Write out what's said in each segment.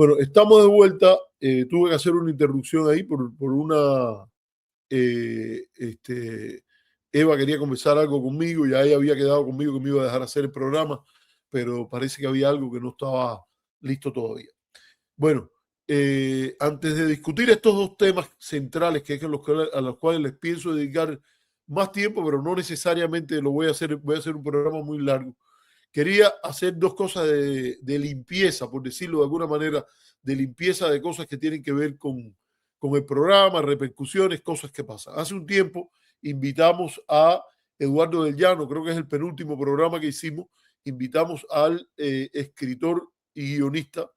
Bueno, estamos de vuelta. Tuve que hacer una interrupción ahí por una... Eva quería conversar algo conmigo, ya ella había quedado conmigo que me iba a dejar hacer el programa, pero parece que había algo que no estaba listo todavía. Bueno, antes de discutir estos dos temas centrales, que es a los cuales les pienso dedicar más tiempo, pero no necesariamente lo voy a hacer un programa muy largo. Quería hacer dos cosas de limpieza, por decirlo de alguna manera, de limpieza de cosas que tienen que ver con el programa, repercusiones, cosas que pasan. Hace un tiempo invitamos a Eduardo del Llano, creo que es el penúltimo programa que hicimos, invitamos al escritor y guionista,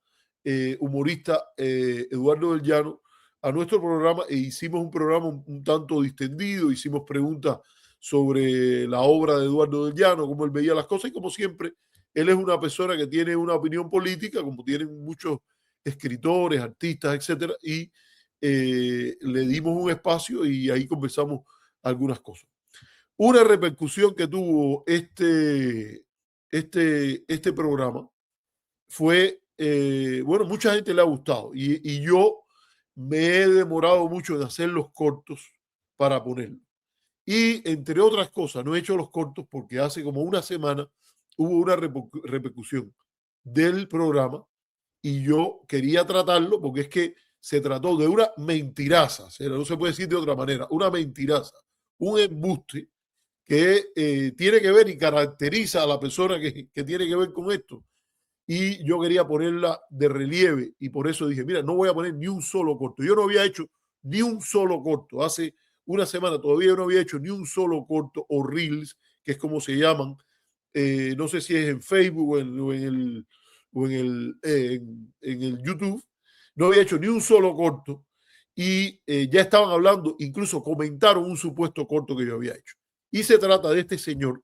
humorista Eduardo del Llano a nuestro programa e hicimos un programa un tanto distendido, hicimos preguntas sobre la obra de Eduardo del Llano, cómo él veía las cosas y como siempre, él es una persona que tiene una opinión política, como tienen muchos escritores, artistas, etcétera, y le dimos un espacio y ahí conversamos algunas cosas. Una repercusión que tuvo este programa fue, bueno, mucha gente le ha gustado y yo me he demorado mucho en hacer los cortos para ponerlo. Y entre otras cosas, no he hecho los cortos porque hace como una semana hubo una repercusión del programa y yo quería tratarlo porque es que se trató de una mentiraza, no se puede decir de otra manera, una mentiraza, un embuste que tiene que ver y caracteriza a la persona que tiene que ver con esto. Y yo quería ponerla de relieve y por eso dije, mira, no voy a poner ni un solo corto. Yo no había hecho ni un solo corto. Hace una semana todavía no había hecho ni un solo corto o reels, que es como se llaman. No sé si es en Facebook en el YouTube. No había hecho ni un solo corto y ya estaban hablando, incluso comentaron un supuesto corto que yo había hecho. Y se trata de este señor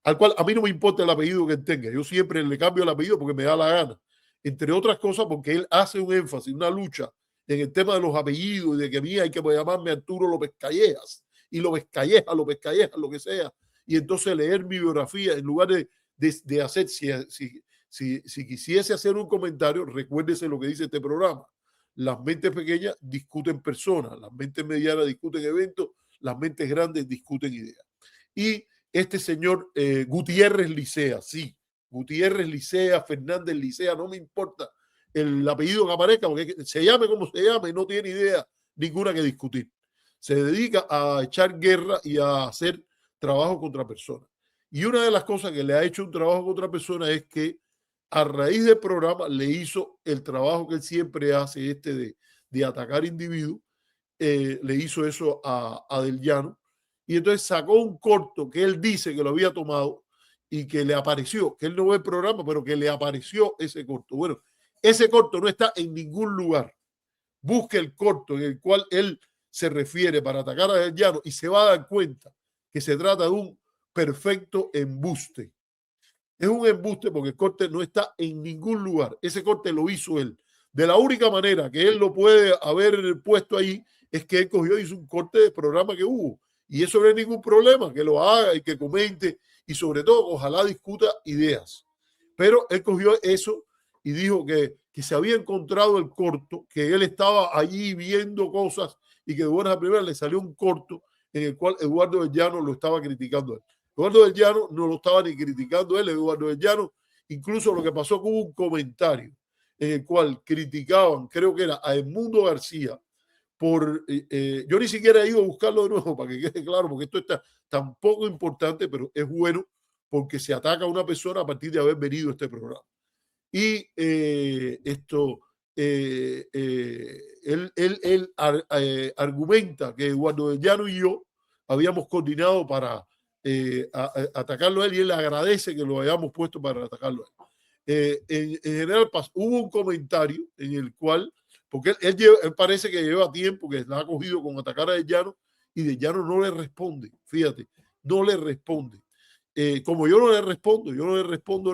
al cual a mí no me importa el apellido que él tenga. Yo siempre le cambio el apellido porque me da la gana. Entre otras cosas porque él hace un énfasis, una lucha en el tema de los apellidos y de que a mí hay que llamarme Arturo López Callejas y López Callejas, lo que sea. Y entonces leer mi biografía en lugar de hacer, si quisiese hacer un comentario, recuérdese lo que dice este programa. Las mentes pequeñas discuten personas, las mentes medianas discuten eventos, las mentes grandes discuten ideas. Y este señor Gutiérrez Licea, sí, Gutiérrez Licea, Fernández Licea, no me importa el apellido que aparezca, porque se llame como se llame, no tiene idea ninguna que discutir. Se dedica a echar guerra y a hacer trabajo contra personas. Y una de las cosas que le ha hecho un trabajo contra personas es que a raíz del programa le hizo el trabajo que él siempre hace, de atacar individuos, le hizo eso a Del Llano. Y entonces sacó un corto que él dice que lo había tomado y que le apareció, que él no ve el programa, pero que le apareció ese corto. Bueno, ese corto no está en ningún lugar. Busque el corto en el cual él se refiere para atacar a Del Llano y se va a dar cuenta que se trata de un perfecto embuste. Es un embuste porque el corte no está en ningún lugar. Ese corte lo hizo él. De la única manera que él lo puede haber puesto ahí es que él cogió y hizo un corte de programa que hubo. Y eso no es ningún problema, que lo haga y que comente y sobre todo ojalá discuta ideas. Pero él cogió eso y dijo que se había encontrado el corto, que él estaba allí viendo cosas y que de buenas a primeras le salió un corto en el cual Eduardo del Llano lo estaba criticando a él. Eduardo del Llano no lo estaba ni criticando él, Eduardo del Llano, incluso lo que pasó con un comentario en el cual criticaban, creo que era a Edmundo García, yo ni siquiera he ido a buscarlo de nuevo para que quede claro, porque esto está tan poco importante, pero es bueno porque se ataca a una persona a partir de haber venido a este programa. Y él argumenta que Eduardo del Llano y yo habíamos coordinado para atacarlo a él y él agradece que lo hayamos puesto para atacarlo a él. En general hubo un comentario en el cual, porque él parece que lleva tiempo que la ha cogido con atacar a Del Llano y Del Llano no le responde, fíjate, no le responde. Como yo no le respondo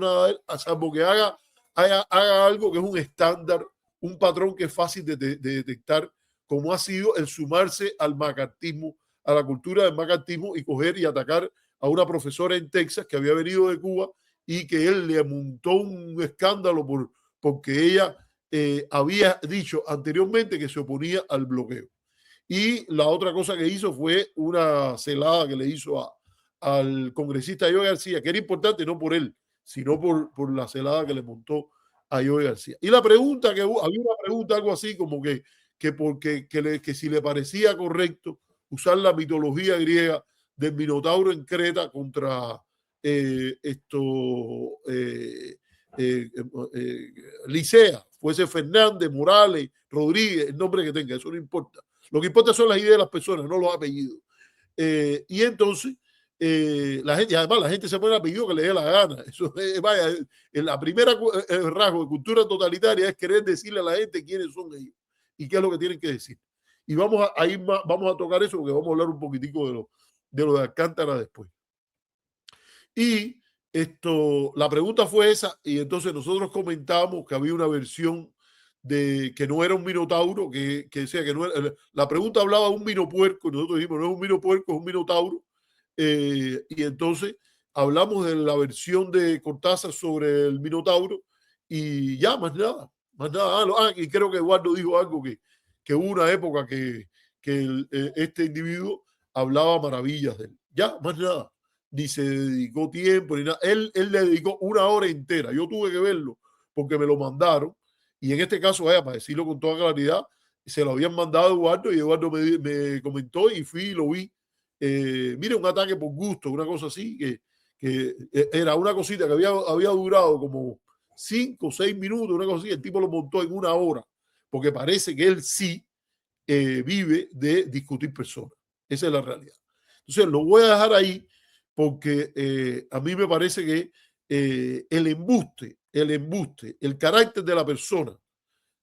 nada a él, a salvo que haga algo que es un estándar, un patrón que es fácil de detectar, como ha sido el sumarse al macartismo, a la cultura del macartismo y coger y atacar a una profesora en Texas que había venido de Cuba y que él le montó un escándalo porque ella había dicho anteriormente que se oponía al bloqueo. Y la otra cosa que hizo fue una celada que le hizo al congresista Joe García, que era importante no por él, sino por la celada que le montó a Joe García. Y la pregunta había una pregunta, algo así como que si le parecía correcto usar la mitología griega del Minotauro en Creta contra Licea, fuese Fernández, Morales, Rodríguez, el nombre que tenga, eso no importa. Lo que importa son las ideas de las personas, no los apellidos. Y entonces, la gente, y además la gente se pone el apellido que le dé la gana. Eso vaya, la primera rasgo de cultura totalitaria es querer decirle a la gente quiénes son ellos y qué es lo que tienen que decir. Y vamos a ir más, vamos a tocar eso porque vamos a hablar un poquitico de lo de Alcántara después. Y la pregunta fue esa, y entonces nosotros comentábamos que había una versión de que no era un minotauro, que decía que no era, la pregunta hablaba de un minopuerco, y nosotros dijimos, no es un minopuerco, es un minotauro. Y entonces hablamos de la versión de Cortázar sobre el minotauro, y ya, más nada, más nada. Y creo que Eduardo dijo algo que hubo una época que este individuo hablaba maravillas de él. Ya, más nada. Ni se dedicó tiempo, ni nada. Él le dedicó una hora entera. Yo tuve que verlo porque me lo mandaron. Y en este caso, para decirlo con toda claridad, se lo habían mandado a Eduardo y Eduardo me comentó y fui y lo vi. Mire, un ataque por gusto, una cosa así, que era una cosita que había durado como 5 o 6 minutos, una cosa así. El tipo lo montó en una hora, porque parece que él sí vive de discutir personas. Esa es la realidad. Entonces, lo voy a dejar ahí porque a mí me parece que el embuste, el carácter de la persona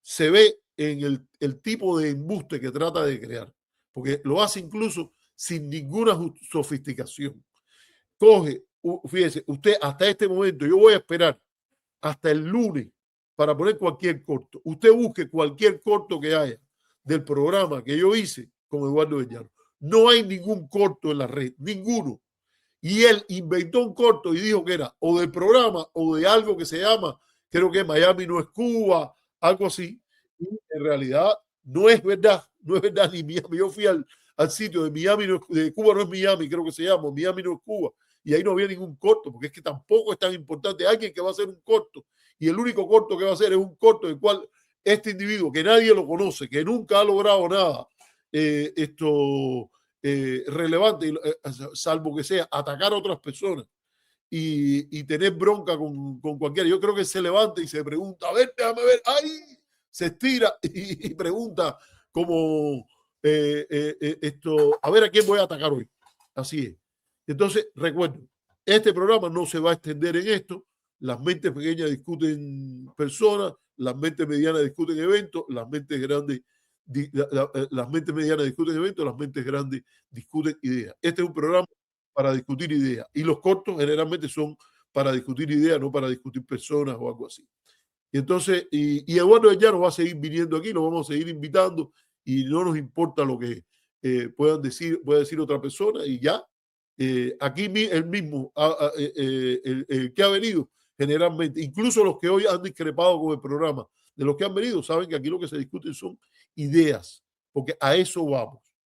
se ve en el tipo de embuste que trata de crear, porque lo hace incluso sin ninguna sofisticación. Coge, fíjese, usted hasta este momento, yo voy a esperar hasta el lunes para poner cualquier corto. Usted busque cualquier corto que haya del programa que yo hice con Eduardo Beñano. No hay ningún corto en la red, ninguno. Y él inventó un corto y dijo que era o del programa o de algo que se llama, creo que Miami no es Cuba, algo así. Y en realidad no es verdad, no es verdad ni Miami. Yo fui al sitio de Miami, de Cuba no es Miami, creo que se llama, Miami no es Cuba. Y ahí no había ningún corto, porque es que tampoco es tan importante. Alguien que va a hacer un corto y el único corto que va a hacer es un corto del cual este individuo, que nadie lo conoce, que nunca ha logrado nada, relevante, salvo que sea atacar a otras personas y tener bronca con cualquiera. Yo creo que se levanta y se pregunta, a ver, déjame ver, ¡ay! Se estira y pregunta como a ver a quién voy a atacar hoy. Así es. Entonces, recuerden, este programa no se va a extender en esto. Las mentes pequeñas discuten personas, las mentes medianas discuten eventos, las mentes grandes las mentes medianas discuten eventos, las mentes grandes discuten ideas. Este es un programa para discutir ideas y los cortos generalmente son para discutir ideas, no para discutir personas o algo así. Y entonces, y Eduardo ya nos va a seguir viniendo aquí, nos vamos a seguir invitando y no nos importa lo que pueda decir otra persona y ya. Aquí el mismo, el que ha venido generalmente, incluso los que hoy han discrepado con el programa, de los que han venido, saben que aquí lo que se discute son ideas, porque a eso vamos.